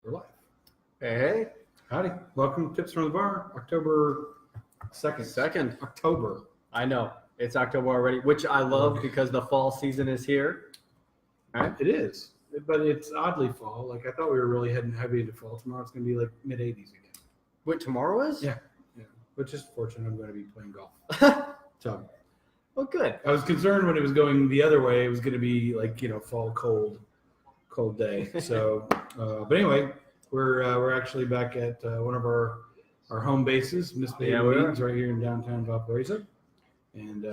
We're live. Hey, Howdy. Welcome to Tips from the Bar, October 2nd. second. October. I know it's October already, which I love because the fall season is here. Right? It is, but it's oddly fall. Like I thought we were really heading heavy into fall. Tomorrow it's going to be like mid-80s again. What tomorrow is? Yeah. Which is fortunate. I'm going to be playing golf. So, Well, good. I was concerned when it was going the other way. It was going to be like fall cold day. So, but anyway, we're actually back at one of our home bases, Miss Meads, right here in downtown Valparaiso. And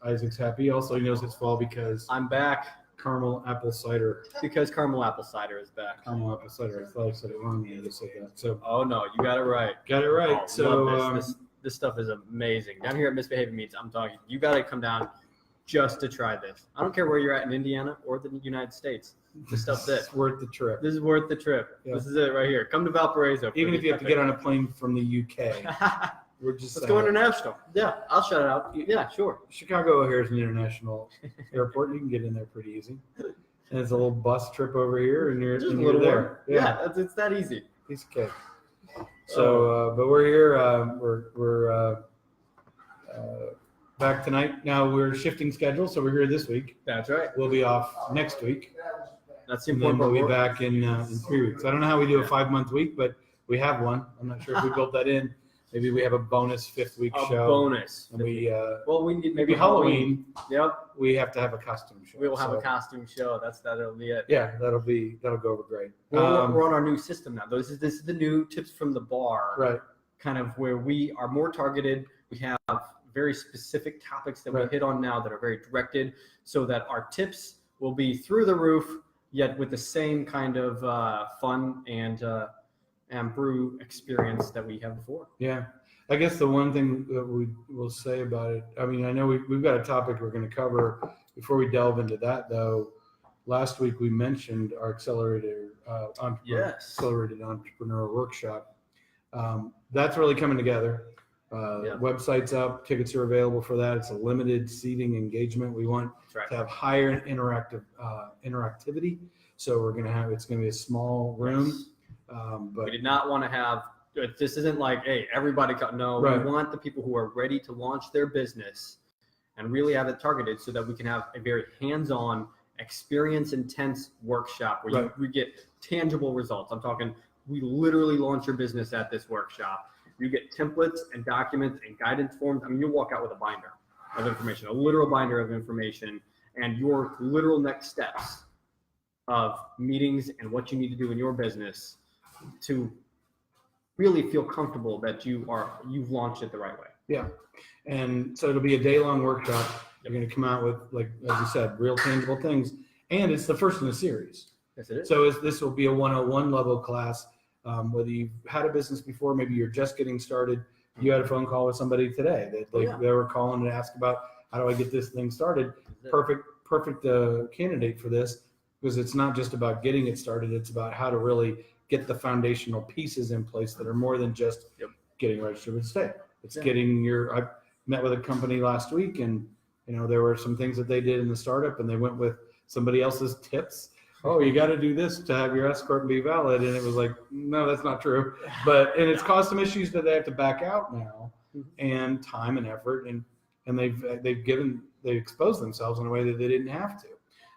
Isaac's happy. Also, he knows it's fall because I'm back caramel apple cider. because caramel apple cider is back. Caramel apple cider. I thought I said it wrong when I just said that. So Oh no, you got it right. got it right. Oh, So love this stuff is amazing. Down here at Misbehaving Meats, I'm talking. You got to come down just to try this. I don't care where you're at in Indiana or the United States. This stuff's it. it's worth the trip. This is worth the trip. Yeah. This is it right here. Come to Valparaiso. Even if you have to get on a plane from the UK, we're just Let's go international. Yeah, I'll shout it out. Yeah, sure. Chicago here is an international airport. You can get in there pretty easy. And it's a little bus trip over here, and you're, Just and a you're little there. more. Yeah, it's that easy. Piece of cake. So, but we're here. We're back tonight. Now we're shifting schedules, so we're here this week. That's right. We'll be off next week, That's the and then important we'll be part. back in 3 weeks. I don't know how we do a 5-month week, but we have one. I'm not sure if we built that in. Maybe we have a bonus 5th week A show. bonus. And we Well, we need maybe Halloween. Yep. We have to have a costume show. We will have So, a costume show. That'll be it. Yeah, that'll go over great. We're on our new system now. This is the new tips from the bar. Right. Kind of where we are more targeted. We have very specific topics that we Right. hit on now that are very directed, so that our tips will be through the roof, yet with the same kind of fun and brew experience that we have before. Yeah. I guess the one thing that we will say about it, I mean, I know we've got a topic we're going to cover. Before we delve into that, though, last week we mentioned our accelerated entrepreneur workshop. That's really coming together. Website's up, tickets are available for that. It's a limited seating engagement. We want That's right. to have higher interactivity. So it's going to be a small room. Yes. But We did not want to have. This isn't like, hey, everybody cut. No, Right. We want the people who are ready to launch their business and really have it targeted so that we can have a very hands-on, experience-intense workshop where Right. we get tangible results. I'm talking, we literally launch your business at this workshop. You get templates and documents and guidance forms. I mean, you'll walk out with a binder of information, a literal binder of information, and your literal next steps of meetings and what you need to do in your business to really feel comfortable that you've launched it the right way. Yeah. And so it'll be a day-long workshop. You're going to come out with, like, as you said, real tangible things. And it's the first in the series. Yes, it is. So this will be a 101 level class. Whether you've had a business before, maybe you're just getting started. You had a phone call with somebody today that they were calling to ask about, how do I get this thing started? Perfect candidate for this, because it's not just about getting it started. It's about how to really get the foundational pieces in place that are more than just getting registered with the state. It's getting I met with a company last week, and there were some things that they did in the startup, and they went with somebody else's tips. Oh, you got to do this to have your S corp be valid, and it was like, no, that's not true. And it's caused some issues that they have to back out now, and time and effort, and they've exposed themselves in a way that they didn't have to.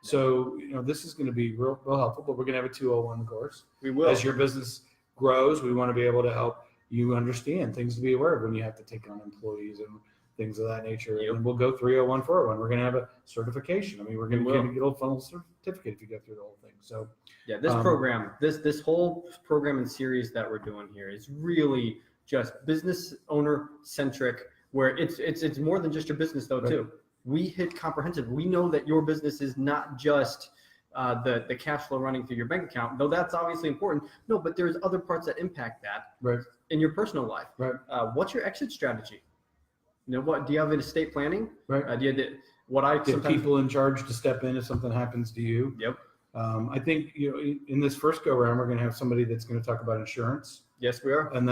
So, this is going to be real helpful, but we're going to have a 201 course. We will. As your business grows, we want to be able to help you understand things to be aware of when you have to take on employees and things of that nature. Yep. And we'll go 301, 401. We're going to have a certification. I mean, we're going We to will. get a funnel certificate if you go through the whole thing. So, Yeah, this program, this whole program and series that we're doing here is really just business owner centric, where it's more than just your business though, too. We hit comprehensive. We know that your business is not just the cash flow running through your bank account, though that's obviously important. No, but there's other parts that impact that in your personal life. Right. What's your exit strategy? What do you have in estate planning? Right. Do you what I get sometimes people in charge to step in if something happens to you. Yep. I think in this first go round, we're going to have somebody that's going to talk about insurance. Yes, we are. And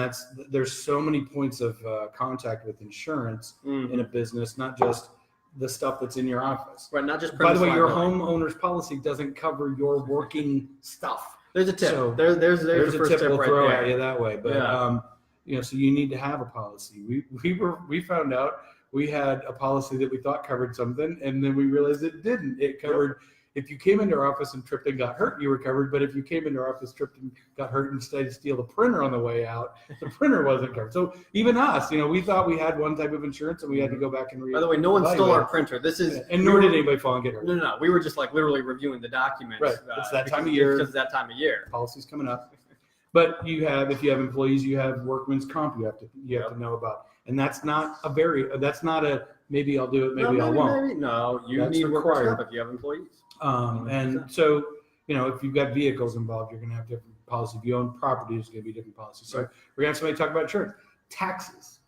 there's so many points of contact with insurance in a business, not just the stuff that's in your office. Right, not just By the way, your liability. homeowner's policy doesn't cover your working stuff. There's a tip. So there's there's the a first tip tip we'll right throw there. at you that way. But Yeah. so you need to have a policy. We found out we had a policy that we thought covered something, and then we realized it didn't. It covered if you came into our office and tripped and got hurt, you were covered. But if you came into our office, tripped and got hurt, and decided to steal the printer on the way out, the printer wasn't covered. So even us, we thought we had one type of insurance, and we had to go back and By the way, no one stole our printer. This is and nor did anybody fall and get hurt. No. We were just like literally reviewing the documents. Right. It's that time of year. Because it's that time of year. Policy's coming up. But if you have employees, you have workman's comp you have to know about. And that's not a maybe I'll do it, maybe I won't. Maybe. No, you That's need workman's required. comp if you have employees. And so, if you've got vehicles involved, you're going to have different policy. If you own property, it's going to be different policy. So we're going to have somebody talk about insurance, taxes,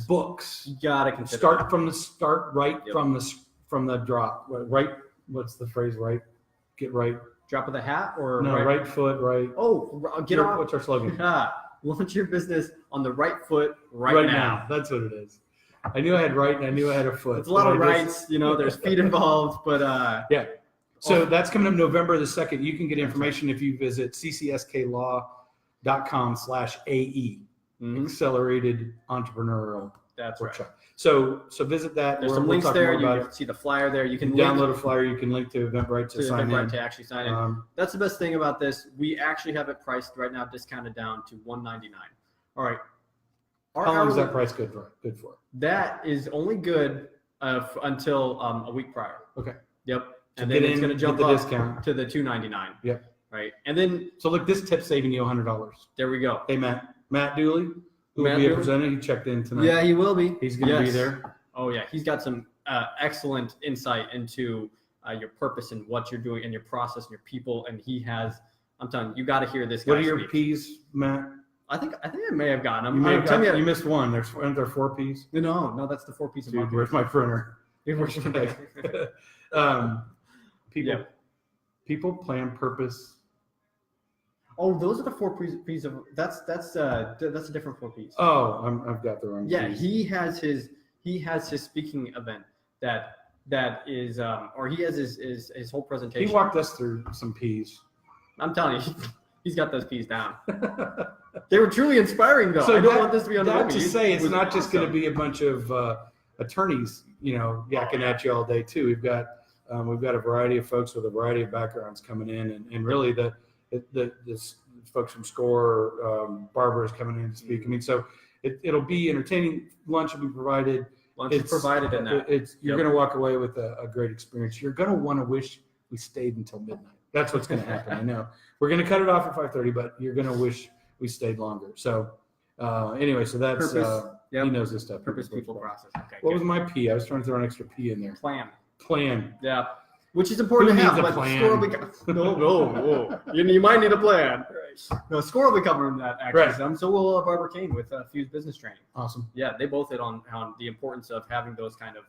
books. You gotta consider start from the start, from the drop, right. What's the phrase? Right, get right. Drop of the hat or no, right foot, right. Oh, get off. What's our slogan? Launch your business on the right foot right now. That's what it is. I knew I had right and I knew I had a foot. It's a lot of rights, there's feet involved, but yeah. So that's coming up November the 2nd. You can get information if you visit ccSKlaw.com/AE, Accelerated Entrepreneurial That's Workshop. right. So visit that. There's some links there. You can see the flyer there. You can download a flyer. You can link to Eventbrite to sign in. To actually sign in. That's the best thing about this. We actually have it priced right now, discounted down to $199. All right. How long is that price good for? That is only good until a week prior. Okay. Yep. And then it's going to jump the up discount to the $299. Yep. Right. And then so look, this tip's saving you $100. There we go. Hey, Matt Dooley, who will be a presenter. He checked in tonight. Yeah, he will be. He's going to be there. Oh yeah, he's got some excellent insight into your purpose and what you're doing and your process and your people. And he has. I'm telling you, you got to hear this guy. What are your P's, Matt? I think I may have gotten them. You missed one. Aren't there 4 P's? No, that's the 4 P's of marketing. Where's my printer? People, plan, purpose. Oh, those are the 4 P's of that's a different 4 P's. Oh, I've got the wrong. Yeah, P's. he has his speaking event that is or he has his whole presentation. He walked us through some P's. I'm telling you, he's got those P's down. They were truly inspiring, though. So I don't want this to be on the Not to say it's not just going to be. be a bunch of attorneys, yakking at you all day too. We've got a variety of folks with a variety of backgrounds coming in, and really the folks from SCORE, Barbara is coming in to speak. I mean, so it'll be entertaining. Lunch will be provided. Lunch is provided in that. You're going to walk away with a great experience. You're going to want to wish we stayed until midnight. That's what's going to happen. I know we're going to cut it off at 5:30, but you're going to wish we stayed longer. So anyway, so that's Purpose, he knows this stuff. Purpose, people, process. Okay. What was my P? I was trying to throw an extra P in there. Plan. Yeah. Which is important to have. Who needs a plan? No. You might need a plan. No, SCORE will be covering that actually. Right. So will Barbara Kane with Fuse Business Training. Awesome. Yeah, they both hit on the importance of having those kind of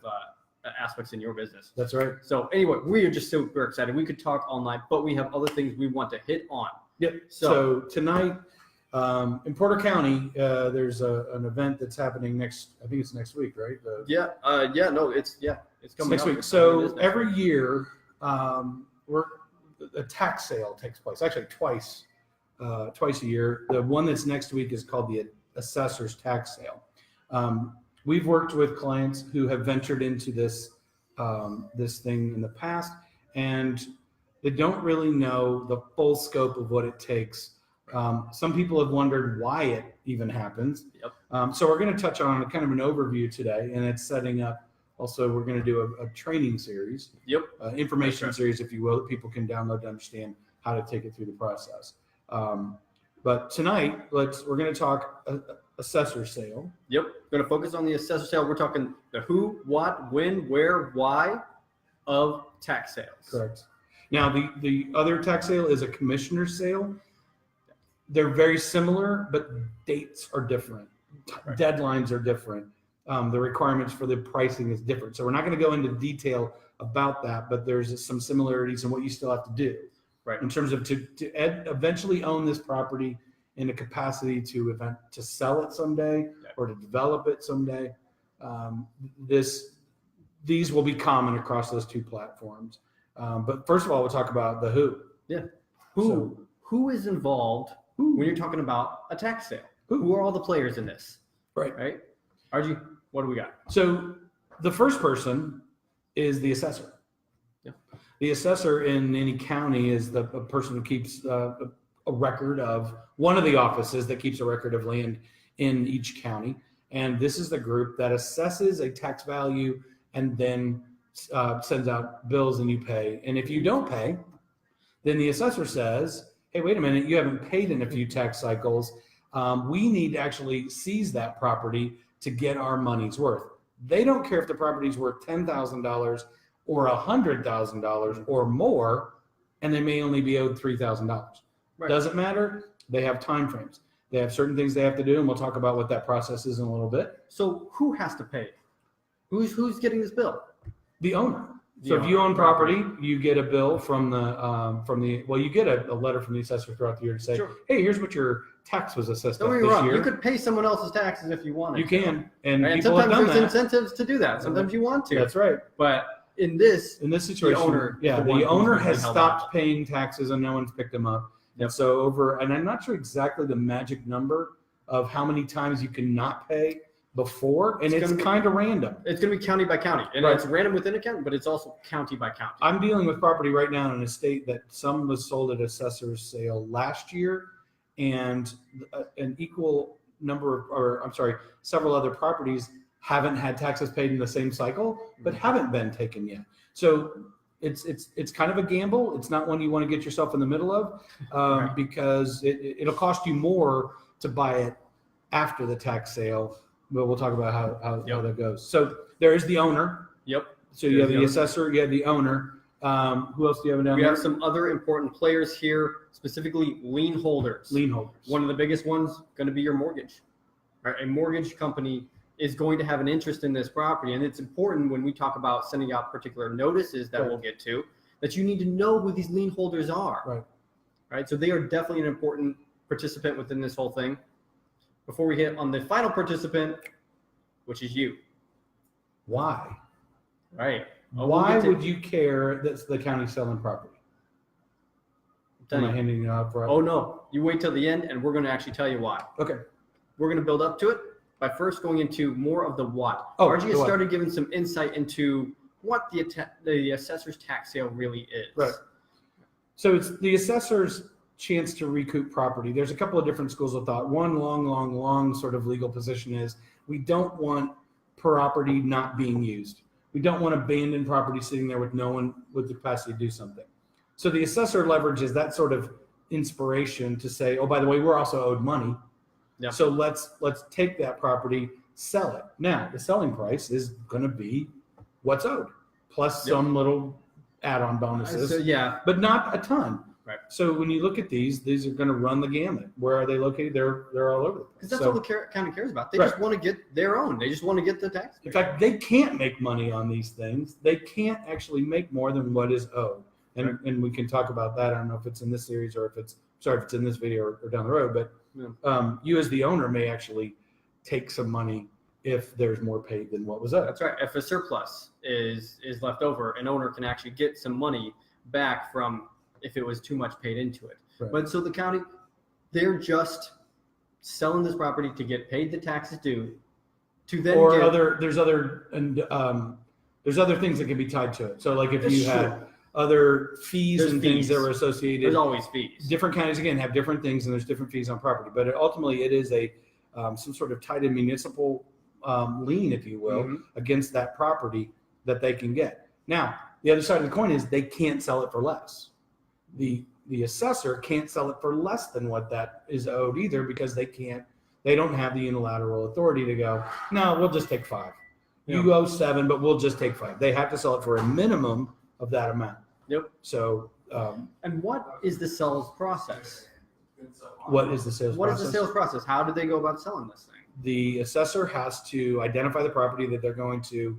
aspects in your business. That's right. So anyway, we are just super excited. We could talk all night, but we have other things we want to hit on. Yep. So tonight in Porter County, there's an event that's happening next. I think it's next week, right? It's coming next up. week. So every year, a tax sale takes place. Actually, twice a year. The one that's next week is called the Assessor's Tax Sale. We've worked with clients who have ventured into this thing in the past, and they don't really know the full scope of what it takes. Some people have wondered why it even happens. Yep. So we're going to touch on kind of an overview today, and it's setting up. Also, we're going to do a training series. Yep. Information series, if you will, that people can download to understand how to take it through the process. But tonight, we're going to talk assessor sale. Yep. We're going to focus on the assessor sale. We're talking the who, what, when, where, why of tax sales. Correct. Now, the other tax sale is a commissioner sale. They're very similar, but dates are different. Right. Deadlines are different. The requirements for the pricing is different. So we're not going to go into detail about that, but there's some similarities in what you still have to do. Right. In terms of to eventually own this property in a capacity to sell it someday or to develop it someday. These will be common across those two platforms. But first of all, we'll talk about the who. Yeah. Who? who is involved when you're talking about a tax sale? Who are all the players in this? Right. RG, what do we got? So the first person is the assessor. Yeah. The assessor in any county is the person who keeps a record of one of the offices that keeps a record of land in each county. And this is the group that assesses a tax value and then sends out bills and you pay. And if you don't pay, then the assessor says, hey, wait a minute, you haven't paid in a few tax cycles. We need to actually seize that property to get our money's worth. They don't care if the property's worth $10,000 or $100,000 or more, and they may only be owed $3,000. Right. Doesn't matter. They have time frames. They have certain things they have to do, and we'll talk about what that process is in a little bit. So who has to pay? Who's getting this bill? The owner. So if you own property, you get a bill from the you get a letter from the assessor throughout the year to say, sure, hey, here's what your tax was assessed this year. You could pay someone else's taxes if you wanted. You can, and right? people sometimes have done there's incentives to do that. Sometimes you want to. That's right. But in this situation, the owner has stopped paying taxes and no one's picked them up. Yep. And so and I'm not sure exactly the magic number of how many times you can not pay before, and it's kind of random. It's going to be county by county, and it's random within a county, but it's also county by county. I'm dealing with property right now in a state that some was sold at assessor's sale last year, and an equal number several other properties haven't had taxes paid in the same cycle, but haven't been taken yet. So it's kind of a gamble. It's not one you want to get yourself in the middle of, because it'll cost you more to buy it after the tax sale. But we'll talk about how that goes. So there is the owner. Yep. So you have the assessor, you have the owner. Who else do you have down there? We have some other important players here, specifically lien holders. Lien holders. One of the biggest ones going to be your mortgage. Right? A mortgage company is going to have an interest in this property, and it's important when we talk about sending out particular notices that we'll get to, that you need to know who these lien holders are. Right. So they are definitely an important participant within this whole thing. Before we hit on the final participant, which is you. Why? Right. Why would you care that the county's selling property? Am I handing it out for? Oh, no. You wait till the end, and we're going to actually tell you why. Okay. We're going to build up to it by first going into more of the what. RG has started giving some insight into what the assessor's tax sale really is. Right. So it's the assessor's chance to recoup property. There's a couple of different schools of thought. One long sort of legal position is we don't want property not being used. We don't want abandoned property sitting there with no one with the capacity to do something. So the assessor leverages that sort of inspiration to say, oh, by the way, we're also owed money. Yep. So let's take that property, sell it. Now, the selling price is going to be what's owed, plus some little add-on bonuses, but not a ton. Right. So when you look at these are going to run the gamut. Where are they located? They're all over the place. Because that's all the county cares about. They just want to get their own. They just want to get the tax. In fact, they can't make money on these things. They can't actually make more than what is owed. And we can talk about that. I don't know if it's in this series or if it's in this video or down the road. But you as the owner may actually take some money if there's more paid than what was owed. That's right. If a surplus is left over, an owner can actually get some money back from if it was too much paid into it. Right. But so the county, they're just selling this property to get paid the taxes due, to then there's other things that can be tied to it. So like if you had other fees things that were associated. There's always fees. Different counties again have different things, and there's different fees on property. But ultimately, it is a some sort of tied-in municipal lien, if you will, against that property that they can get. Now, the other side of the coin is they can't sell it for less. The assessor can't sell it for less than what that is owed either, because they don't have the unilateral authority to go, no, we'll just take 5. You owe 7, but we'll just take 5. They have to sell it for a minimum of that amount. Yep. So, and what is the sales process? What is the sales process? What is the sales process? How do they go about selling this thing? The assessor has to identify the property that they're going to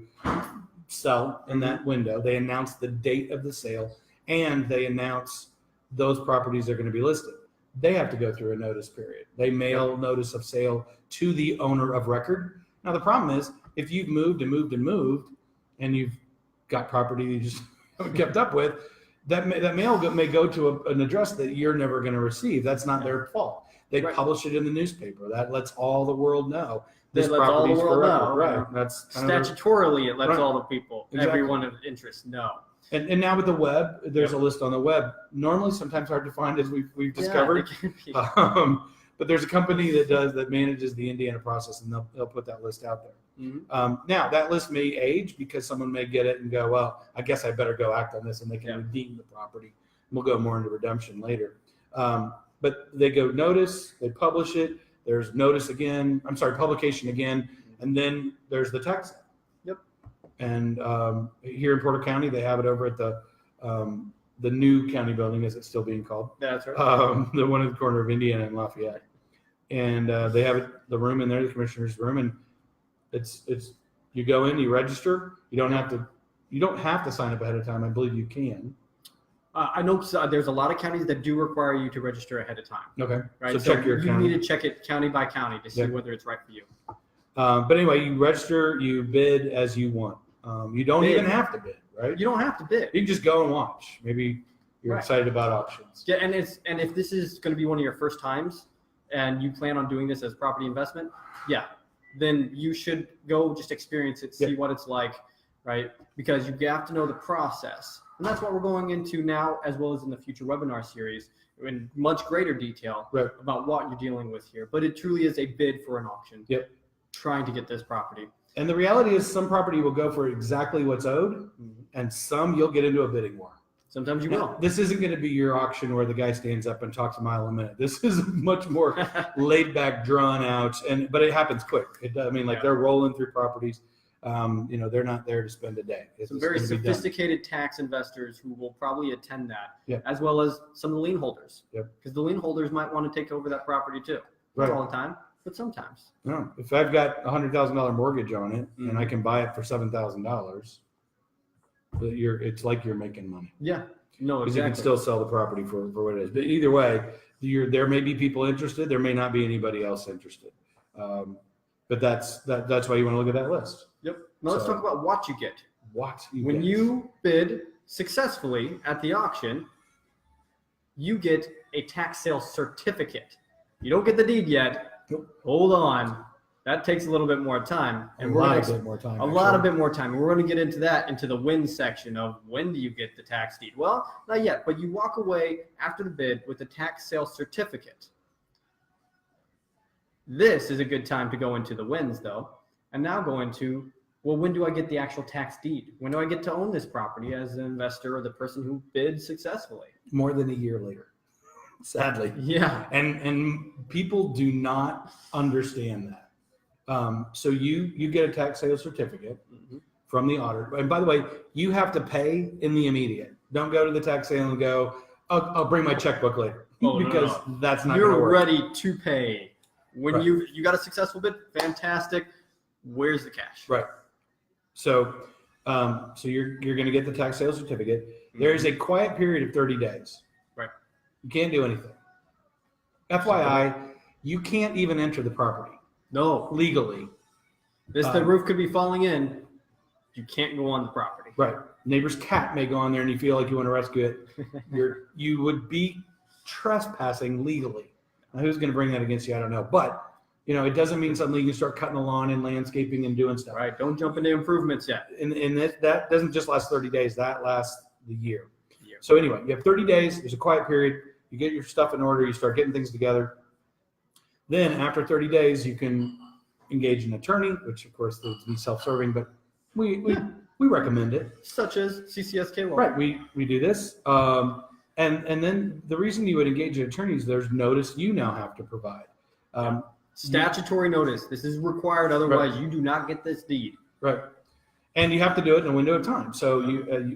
sell in that window. They announce the date of the sale, and they announce those properties are going to be listed. They have to go through a notice period. They mail notice of sale to the owner of record. Now, the problem is if you've moved and you've got property you just haven't kept up with, that mail may go to an address that you're never going to receive. That's not their fault. They publish it in the newspaper. That lets all the world know. This property's forever. Right. That's statutorily it lets all the people, everyone of interest know. And now with the web, there's a list on the web. Normally, sometimes hard to find, as we've discovered. But there's a company that manages the Indiana process, and they'll put that list out there. Mm-hmm. Now that list may age because someone may get it and go, well, I guess I better go act on this, and they can redeem the property. We'll go more into redemption later. But they go notice, they publish it. There's notice again. I'm sorry, publication again, and then there's the tax sale. Yep. And here in Porter County, they have it over at the new county building, as it's still being called. That's right. The one at the corner of Indiana and Lafayette. And they have the room in there, the commissioner's room, and it's you go in, you register. You don't have to sign up ahead of time. I believe you can. I know there's a lot of counties that do require you to register ahead of time. Okay. Right. So check your county. You need to check it county by county to see whether it's right for you. But anyway, you register, you bid as you want. You don't even have to bid, right? You don't have to bid. You can just go and watch. Maybe you're excited about auctions. Yeah, and if this is going to be one of your first times and you plan on doing this as property investment, then you should go just experience it, see what it's like, right? Because you have to know the process. And that's what we're going into now, as well as in the future webinar series, in much greater detail about what you're dealing with here. But it truly is a bid for an auction. Yep. Trying to get this property. And the reality is some property will go for exactly what's owed, and some you'll get into a bidding war. Sometimes you will. This isn't going to be your auction where the guy stands up and talks a mile a minute. This is much more laid back, drawn out, but it happens quick. They're rolling through properties. They're not there to spend a day. Some very sophisticated tax investors who will probably attend that, as well as some of the lien holders. Because the lien holders might want to take over that property too. Not all the time, but sometimes. No, if I've got $100,000 mortgage on it and I can buy it for $7,000, it's like you're making money. Yeah, no, exactly. Because you can still sell the property for what it is. But either way, there may be people interested. There may not be anybody else interested. But that's why you want to look at that list. Yep. Now let's talk about what you get. When you bid successfully at the auction, you get a tax sale certificate. You don't get the deed yet. Nope. Hold on. That takes a little bit more time. A lot bit more time. And we're going to get into that, into the when section of when do you get the tax deed? Well, not yet, but you walk away after the bid with a tax sale certificate. This is a good time to go into the wins, though, and now go into, well, when do I get the actual tax deed? When do I get to own this property as an investor or the person who bid successfully? More than a year later, sadly. Yeah. And people do not understand that. So you get a tax sale certificate from the auditor. And by the way, you have to pay in the immediate. Don't go to the tax sale and go, I'll bring my checkbook later. Because that's not going to work. You're ready to pay. When you got a successful bid, fantastic. Where's the cash? Right. So you're going to get the tax sale certificate. There is a quiet period of 30 days. Right. You can't do anything. FYI, you can't even enter the property. No. Legally. The roof could be falling in. You can't go on the property. Right. Neighbor's cat may go on there and you feel like you want to rescue it. You would be trespassing legally. Now, who's going to bring that against you? I don't know. But, it doesn't mean suddenly you can start cutting the lawn and landscaping and doing stuff. Right. Don't jump into improvements yet. And that doesn't just last 30 days. That lasts the year. So anyway, you have 30 days. There's a quiet period. You get your stuff in order. You start getting things together. Then after 30 days, you can engage an attorney, which of course needs to be self-serving, but we recommend it. Such as CCSK Law. Right. We do this. And then the reason you would engage an attorney is there's notice you now have to provide. Statutory notice. This is required. Otherwise, you do not get this deed. Right. And you have to do it in a window of time. So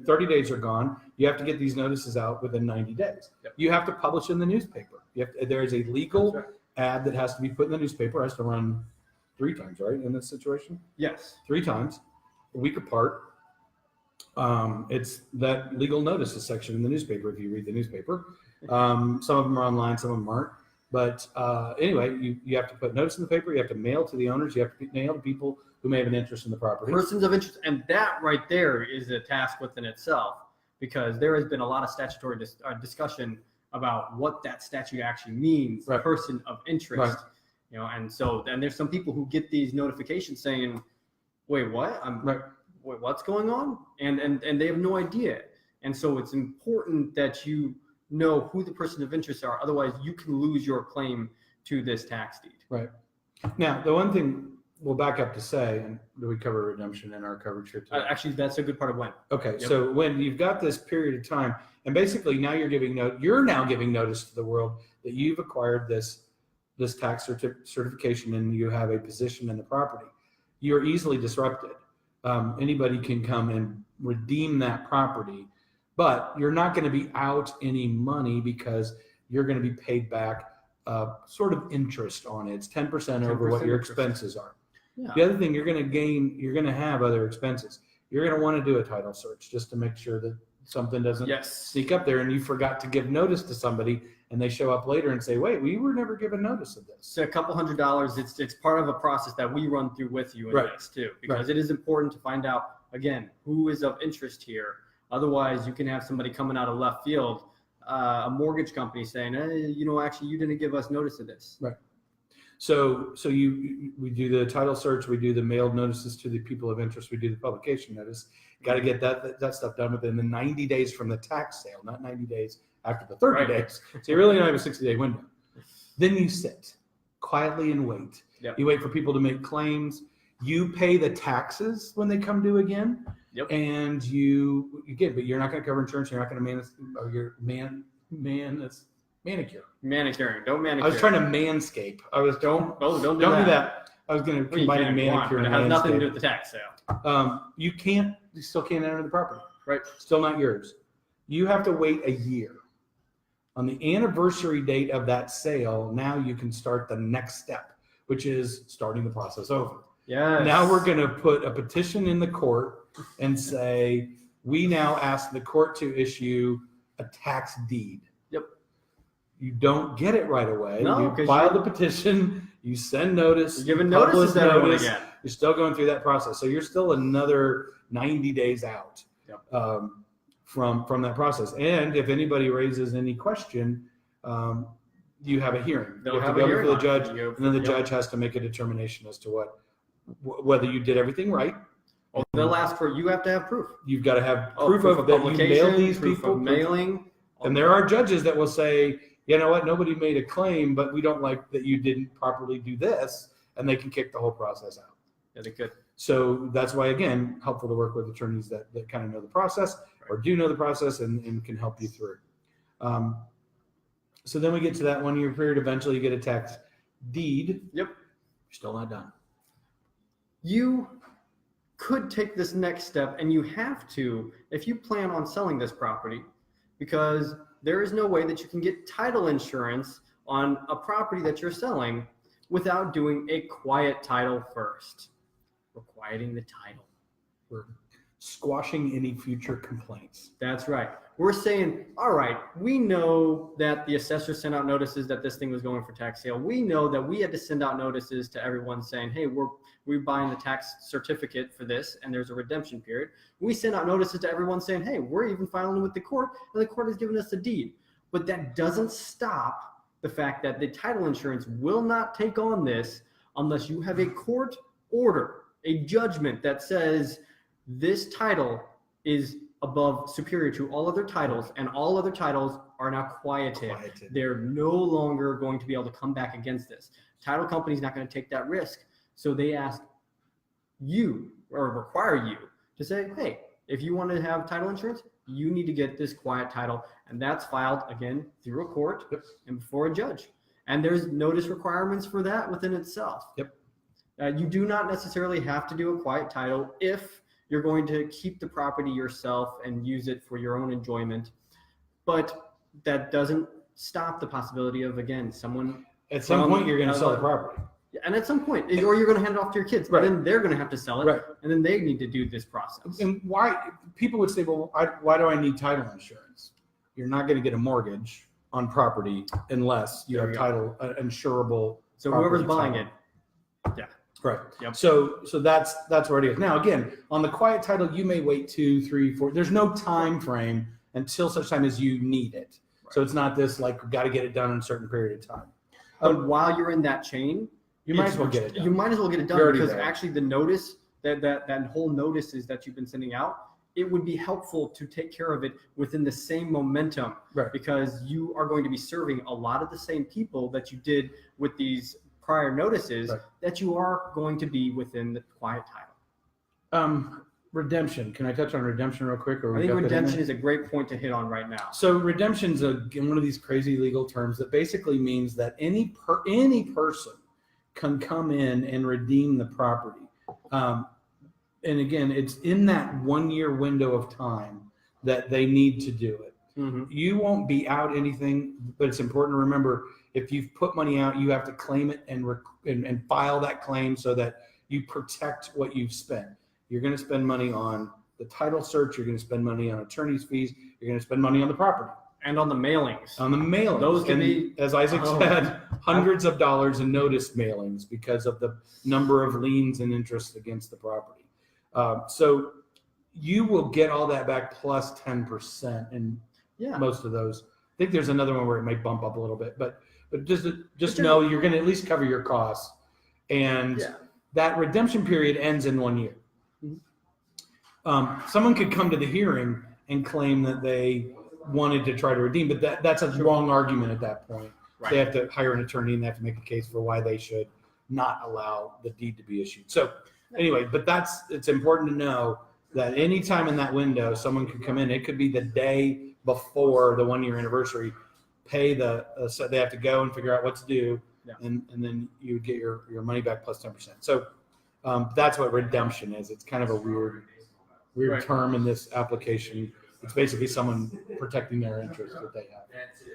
30 days are gone. You have to get these notices out within 90 days. Yep. You have to publish in the newspaper. There is a legal ad that has to be put in the newspaper. It has to run 3 times, right, in this situation? Yes. 3 times, a week apart. It's that legal notices section in the newspaper if you read the newspaper. Some of them are online, some of them aren't. But anyway, you have to put notice in the paper. You have to mail to the owners. You have to mail to people who may have an interest in the property. Persons of interest. And that right there is a task within itself. because there has been a lot of statutory discussion about what that statute actually means, Right. person of interest. Right. You know, and there's some people who get these notifications saying, wait, what? Right. Wait, what's going on? And they have no idea. And so it's important that you know who the person of interest are. Otherwise, you can lose your claim to this tax deed. Right. Now, the one thing we'll back up to say, and do we cover redemption in our coverage here today? Actually, that's a good part of when. Okay, Yep. so when you've got this period of time, and basically now you're now giving notice to the world that you've acquired this tax certification and you have a position in the property. You're easily disrupted. Anybody can come and redeem that property, but you're not going to be out any money because you're going to be paid back sort of interest on it. It's 10% over what your expenses are. Yeah. The other thing you're going to gain, you're going to have other expenses. You're going to want to do a title search just to make sure that something doesn't sneak up there and you forgot to give notice to somebody and they show up later and say, wait, we were never given notice of this. So a couple $100, it's part of a process that we run through with you in this too, because it is important to find out, again, who is of interest here. Otherwise, you can have somebody coming out of left field, a mortgage company saying, hey, actually, you didn't give us notice of this. Right. So we do the title search, we do the mailed notices to the people of interest, we do the publication notice. Got to get that stuff done within the 90 days from the tax sale, not 90 days after the 30 days. So you really don't have a 60-day window. Then you sit quietly and wait. Yep. You wait for people to make claims. You pay the taxes when they come due again. Yep. And you get, but you're not going to cover insurance. You're not going to manicure. Manicuring, don't manicure. I was trying to manscape. Don't do that. I was going to combine manicure and it has nothing to do manscape. with the tax sale. You still can't enter the property. Right. Still not yours. You have to wait a year. On the anniversary date of that sale, now you can start the next step, which is starting the process over. Yes. Now we're going to put a petition in the court and say, we now ask the court to issue a tax deed. Yep. You don't get it right away. No, you file the petition, you send notice. You're giving notices to everyone again. You're still going through that process. So you're still another 90 days out from that process. And if anybody raises any question, you have a hearing. You have to go before the judge, and then the judge has to make a determination as to whether you did everything right. Well, they'll ask for, you have to have proof. You've got to have proof of that you mailed these proof people. Of mailing. And there are judges that will say, you know what, nobody made a claim, but we don't like that you didn't properly do this, and they can kick the whole process out. Yeah, they could. So that's why, again, helpful to work with attorneys that kind of know the process or do know the process and can help you through. So then we get to that 1 year period. Eventually you get a tax deed. Yep. You're still not done. You could take this next step, and you have to if you plan on selling this property, because there is no way that you can get title insurance on a property that you're selling without doing a quiet title first. We're quieting the title. We're squashing any future complaints. That's right. We're saying, all right, we know that the assessor sent out notices that this thing was going for tax sale. We know that we had to send out notices to everyone saying, hey, we're buying the tax certificate for this, and there's a redemption period. We sent out notices to everyone saying, hey, we're even filing with the court, and the court has given us a deed. But that doesn't stop the fact that the title insurance will not take on this unless you have a court order, a judgment that says this title is superior to all other titles, and all other titles are now quieted. They're no longer going to be able to come back against this. Title company's not going to take that risk. So they ask you, or require you, to say, hey, if you want to have title insurance, you need to get this quiet title. And that's filed, again, through a court and before a judge. And there's notice requirements for that within itself. Yep. You do not necessarily have to do a quiet title if you're going to keep the property yourself and use it for your own enjoyment. But that doesn't stop the possibility of, again, someone... At some point, you're going to sell the property. And at some point, or you're going to hand it off to your kids, but then they're going to have to sell it, and then they need to do this process. And why people would say, well, why do I need title insurance? You're not going to get a mortgage on property unless you have title insurable. So whoever's buying it, Right. Yep. So that's where it is. Now, again, on the quiet title, you may wait 2, 3, 4. There's no time frame until such time as you need it. Right. So it's not this like got to get it done in a certain period of time. But while you're in that chain, you might as well get it done. You might as well get it done because actually the notice that whole notices that you've been sending out, it would be helpful to take care of it within the same momentum, right? Because you are going to be serving a lot of the same people that you did with these prior notices, right, that you are going to be within the quiet title. Redemption. Can I touch on redemption real quick? I think redemption is a great point to hit on right now. So redemption's one of these crazy legal terms that basically means that any person can come in and redeem the property. And again, it's in that 1 year window of time that they need to do it. Mm-hmm. You won't be out anything, but it's important to remember if you've put money out, you have to claim it and file that claim so that you protect what you've spent. You're going to spend money on the title search. You're going to spend money on attorney's fees. You're going to spend money on the property. And on the mailings. On the mailings. Those can be, as Isaac said, hundreds of dollars in notice mailings because of the number of liens and interest against the property. So you will get all that back plus 10% in most of those. I think there's another one where it may bump up a little bit, but just know you're going to at least cover your costs. And that redemption period ends in 1 year. Mm-hmm. Someone could come to the hearing and claim that they wanted to try to redeem, but that's a wrong argument at that point. Right. They have to hire an attorney and they have to make a case for why they should not allow the deed to be issued. So anyway, but it's important to know that any time in that window, someone could come in. It could be the day before the 1 year anniversary, pay so they have to go and figure out what to do. Yeah. And then you would get your money back plus 10%. So that's what redemption is. It's kind of a weird right, term in this application. It's basically someone protecting their interest that they have.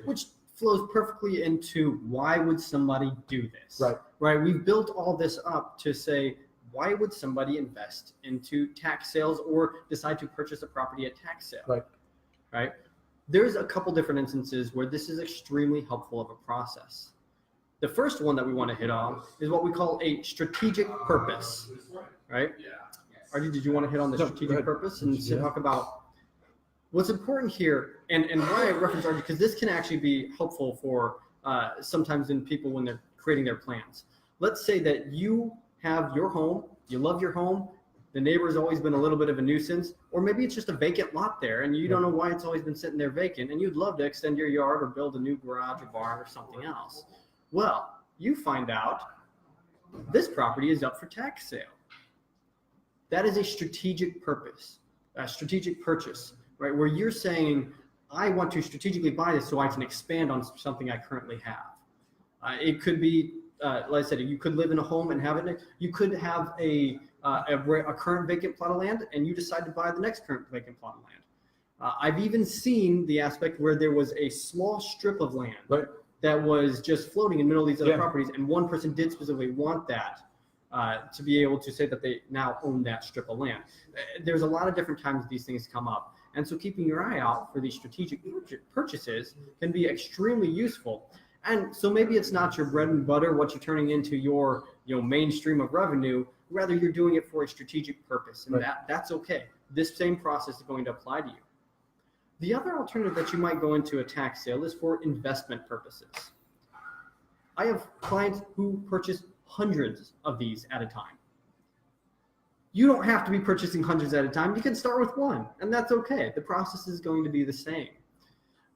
Which flows perfectly into why would somebody do this? Right. Right. We've built all this up to say, why would somebody invest into tax sales or decide to purchase a property at tax sale? Right. Right. There's a couple different instances where this is extremely helpful of a process. The first one that we want to hit on is what we call a strategic purpose. Right. Yeah. Artie, did you want to hit on the strategic purpose and talk about what's important here, and why I reference Artie, because this can actually be helpful for sometimes in people when they're creating their plans. Let's say that you have your home, you love your home, the neighbor's always been a little bit of a nuisance, or maybe it's just a vacant lot there and you don't know why it's always been sitting there vacant and you'd love to extend your yard or build a new garage or barn or something else. Well, you find out this property is up for tax sale. That is a strategic purpose, a strategic purchase, right? Where you're saying, I want to strategically buy this so I can expand on something I currently have. It could be, like I said, you could live in a home and have it. You could have a current vacant plot of land and you decide to buy the next current vacant plot of land. I've even seen the aspect where there was a small strip of land that was just floating in the middle of these other properties, and one person did specifically want that to be able to say that they now own that strip of land. There's a lot of different times these things come up. And so keeping your eye out for these strategic purchases can be extremely useful. And so maybe it's not your bread and butter, what you're turning into your mainstream of revenue, rather you're doing it for a strategic purpose. And that's okay. This same process is going to apply to you. The other alternative that you might go into a tax sale is for investment purposes. I have clients who purchase hundreds of these at a time. You don't have to be purchasing hundreds at a time. You can start with one, and that's okay. The process is going to be the same.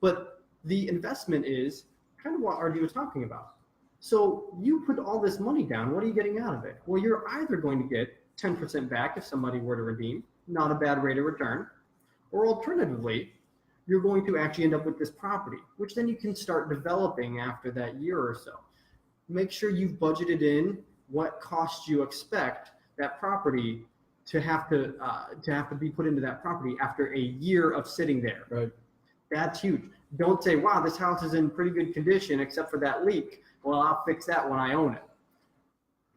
But the investment is kind of what Artie was talking about. So you put all this money down. What are you getting out of it? Well, you're either going to get 10% back if somebody were to redeem, not a bad rate of return, or alternatively, you're going to actually end up with this property, which then you can start developing after that year or so. Make sure you've budgeted in what costs you expect that property to have to be put into that property after a year of sitting there. Right. That's huge. Don't say, wow, this house is in pretty good condition except for that leak. Well, I'll fix that when I own it.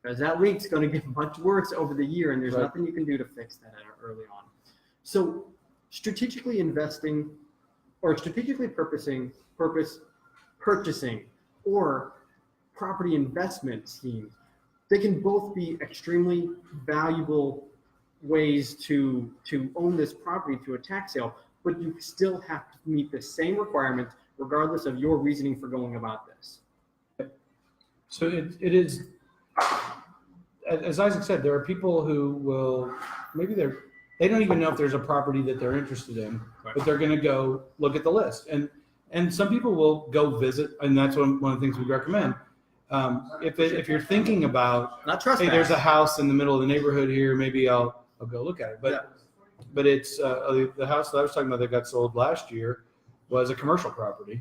Because that leak's going to get much worse over the year, and there's nothing you can do to fix that early on. So strategically investing or strategically purchasing or property investment schemes they can both be extremely valuable ways to own this property through a tax sale, but you still have to meet the same requirements regardless of your reasoning for going about this. So it is, as Isaac said, there are people who will, maybe they don't even know if there's a property that they're interested in, Right. but they're going to go look at the list. And some people will go visit, and that's one of the things we recommend. If you're thinking about, Not trespass. hey, there's a house in the middle of the neighborhood here, maybe I'll go look at it. But it's the house that I was talking about that got sold last year was a commercial property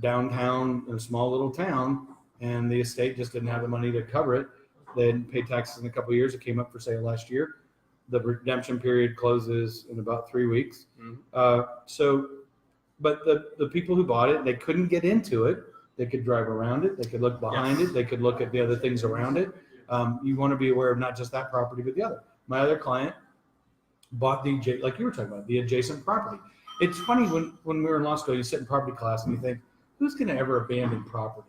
downtown in a small little town, and the estate just didn't have the money to cover it. They hadn't paid taxes in a couple of years. It came up for sale last year. The redemption period closes in about 3 weeks. But the people who bought it, they couldn't get into it. They could drive around it. They could look behind it. They could look at the other things around it. You want to be aware of not just that property, but the other. My other client bought like you were talking about, the adjacent property. It's funny when we were in law school, you sit in property class and you think, who's going to ever abandon property?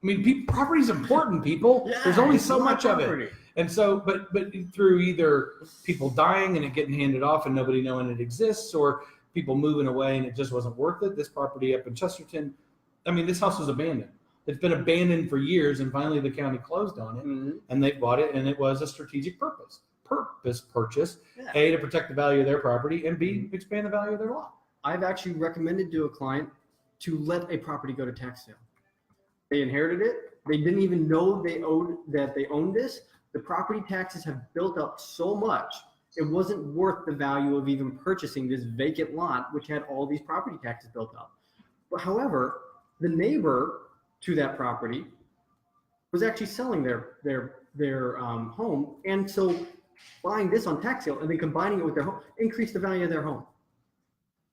I mean, property is important, people. Yeah, there's only so much property. of it. And so, but through either people dying and it getting handed off and nobody knowing it exists, or people moving away and it just wasn't worth it. This property up in Chesterton, I mean, this house was abandoned. It's been abandoned for years, and finally the county closed on it, and they bought it, and it was a strategic purchase. A, to protect the value of their property, and B, expand the value of their lot. I've actually recommended to a client to let a property go to tax sale. They inherited it. They didn't even know they owned this. The property taxes have built up so much, it wasn't worth the value of even purchasing this vacant lot, which had all these property taxes built up. But however, the neighbor to that property was actually selling their home, and so buying this on tax sale and then combining it with their home increased the value of their home.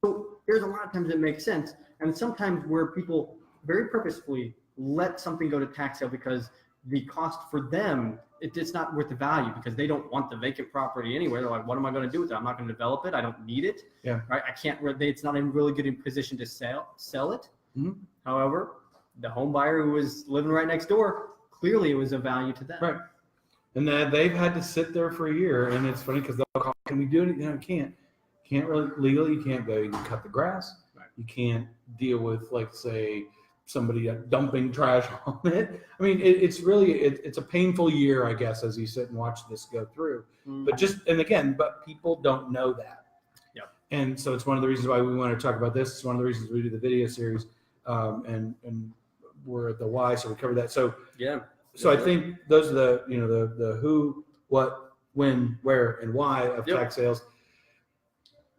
So there's a lot of times it makes sense, and sometimes where people very purposefully let something go to tax sale because the cost for them, it's not worth the value, because they don't want the vacant property anyway. They're like, what am I going to do with it? I'm not going to develop it. I don't need it. Yeah. Right. I can't. It's not in really good position to sell it. Mm-hmm. However, the home buyer who was living right next door, clearly it was of value to them. Right. And they've had to sit there for a year, and it's funny because they'll call, can we do it? You can't really legally. You can't go. You can cut the grass. Right. You can't deal with, like, say, somebody dumping trash on it. I mean, it's a painful year, I guess, as you sit and watch this go through. Mm-hmm. But people don't know that. Yeah. And so it's one of the reasons why we want to talk about this. It's one of the reasons we do the video series, and we're at the why, so we cover that. So yeah. So I think those are the who, what, when, where, and why of tax sales.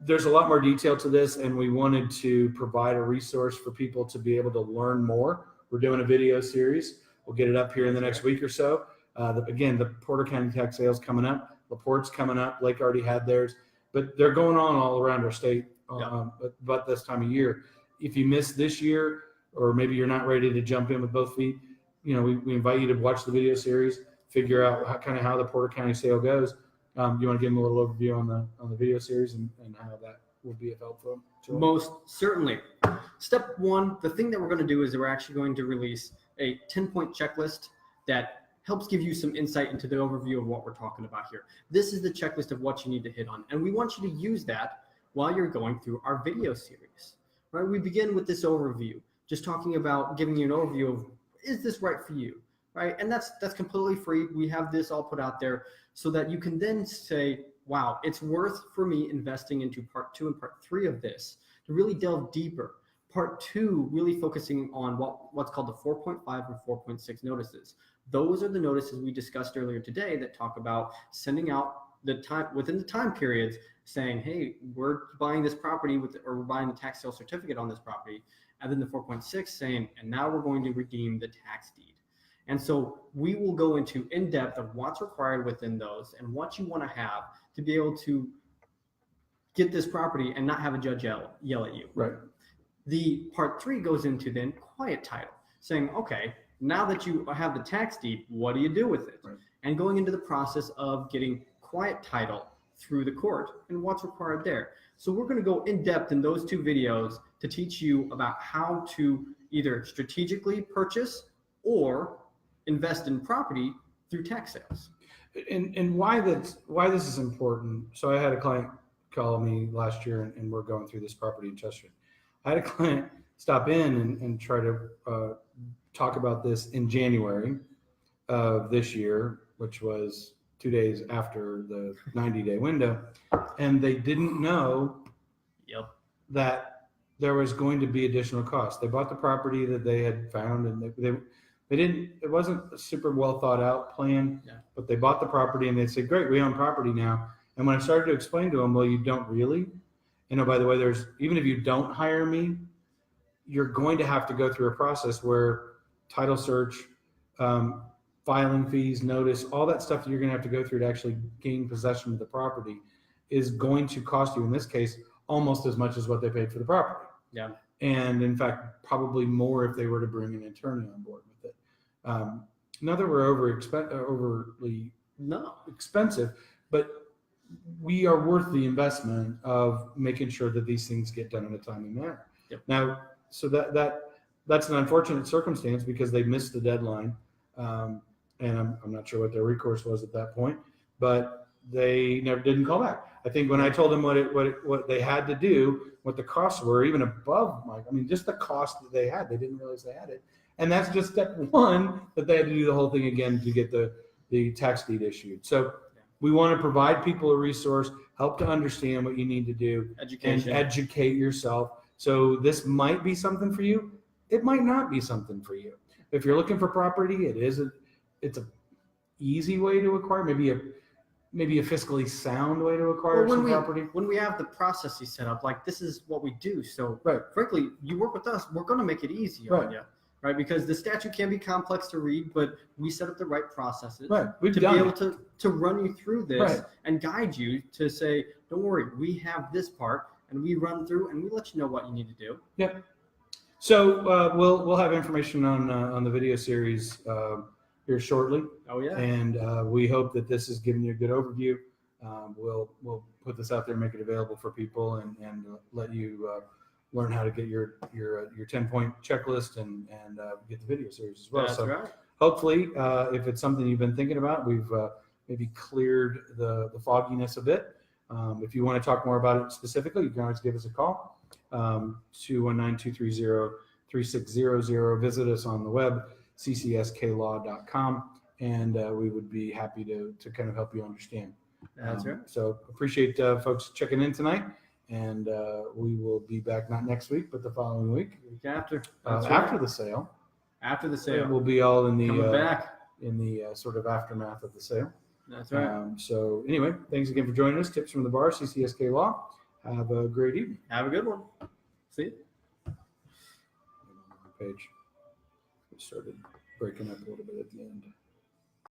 There's a lot more detail to this, and we wanted to provide a resource for people to be able to learn more. We're doing a video series. We'll get it up here in the next week or so. The Porter County tax sales coming up. LaPorte's coming up. Lake already had theirs, but they're going on all around our state. But this time of year, if you missed this year, or maybe you're not ready to jump in with both feet, we invite you to watch the video series, figure out how the Porter County sale goes. You want to give them a little overview on the video series and how that will be of help for them? Most certainly. Step one, the thing that we're going to do is we're actually going to release a 10-point checklist that helps give you some insight into the overview of what we're talking about here. This is the checklist of what you need to hit on, and we want you to use that while you're going through our video series. Right? We begin with this overview, just talking about giving you an overview of, is this right for you? Right? And that's completely free. We have this all put out there so that you can then say, wow, it's worth for me investing into part 2 and part 3 of this to really delve deeper. Part 2 really focusing on what's called the 4.5 and 4.6 notices. Those are the notices we discussed earlier today that talk about sending out within the time periods saying, hey, we're buying this property or we're buying the tax sale certificate on this property. And then the 4.6 saying, and now we're going to redeem the tax deed. And so we will go into in-depth of what's required within those and what you want to have to be able to get this property and not have a judge yell at you. Right. The part 3 goes into then quiet title, saying, okay, now that you have the tax deed, what do you do with it? Right. And going into the process of getting quiet title through the court and what's required there. So we're going to go in depth in those 2 videos to teach you about how to either strategically purchase or invest in property through tax sales. And why this is important. So I had a client call me last year, and we're going through this property in Chesterton. I had a client stop in and try to talk about this in January of this year, which was 2 days after the 90-day window, and they didn't know that there was going to be additional costs. They bought the property that they had found, and they didn't. It wasn't a super well thought out plan, but they bought the property, and they said, "Great, we own property now." And when I started to explain to them, well, you don't really. By the way, even if you don't hire me, you're going to have to go through a process where title search, filing fees, notice, all that stuff that you're going to have to go through to actually gain possession of the property is going to cost you, in this case, almost as much as what they paid for the property. Yeah. And in fact, probably more if they were to bring an attorney on board with it. Not that we're overly expensive, but we are worth the investment of making sure that these things get done in a timely manner. Yep. Now, so that's an unfortunate circumstance because they missed the deadline, and I'm not sure what their recourse was at that point, but they didn't call back. I think when I told them what they had to do, what the costs were, even above just the cost that they had, they didn't realize they had it, and that's just step one. That they had to do the whole thing again to get the tax deed issued. So we want to provide people a resource, help to understand what you need to do, and educate yourself. So this might be something for you. It might not be something for you. If you're looking for property, it's a easy way to acquire, maybe a fiscally sound way to acquire some property. When we have the processes set up, like this is what we do. So right. Frankly, you work with us, we're going to make it easy on you. Right, because the statute can be complex to read, but we set up the right processes to be able to run you through this and guide you to say, don't worry, we have this part, and we run through and we let you know what you need to do. Yep. So we'll have information on the video series here shortly. Oh yeah. And we hope that this has given you a good overview. We'll put this out there, make it available for people, and let you learn how to get your 10-point checklist and get the video series as well. That's right. Hopefully, if it's something you've been thinking about, we've maybe cleared the fogginess a bit. If you want to talk more about it specifically, you can always give us a call, 219-230-3600. Visit us on the web, ccskaw.com, and we would be happy to kind of help you understand. That's right. So appreciate folks checking in tonight. And we will be back not next week, but the following week. After the sale. After the sale. We'll be all in the sort of aftermath of the sale. That's right. So anyway, thanks again for joining us. Tips from the Bar, CCSK Law. Have a great evening. Have a good one. See you. Page. We started breaking up a little bit at the end.